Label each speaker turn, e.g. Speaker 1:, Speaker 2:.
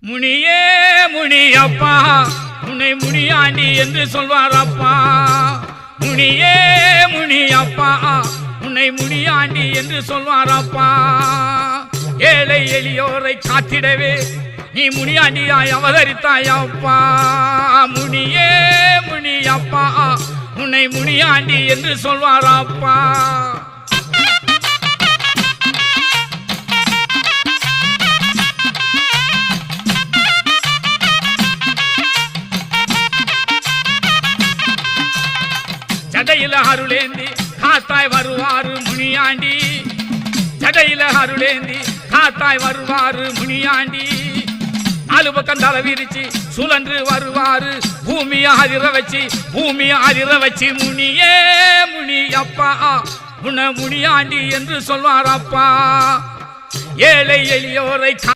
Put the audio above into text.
Speaker 1: முனியே முனியப்பா உன்னை முனியாண்டி என்று சொல்வார் அப்பா. முனியே முனியப்பா உன்னை முனியாண்டி என்று சொல்வார் அப்பா. ஏழை எளியோரை காத்திடவே நீ முனியாண்டியாய் அவதரித்தாய் அப்பா. முனியே முனியப்பா உன்னை முனியாண்டி என்று சொல்வார் அப்பா. ஜடையில அருளேந்தி காத்தாய் வருவாரு முனியாண்டி. ஜடையில அருளேந்தி காத்தாய் வருவாரு முனியாண்டி. நாலு பக்கம் தலை விரிச்சு சுழன்று வருவாரு பூமியை அதிர வச்சு முனியே முனியப்பா உன்னை முனியாண்டி என்று சொல்வார் அப்பா. ஏழை எளியோரை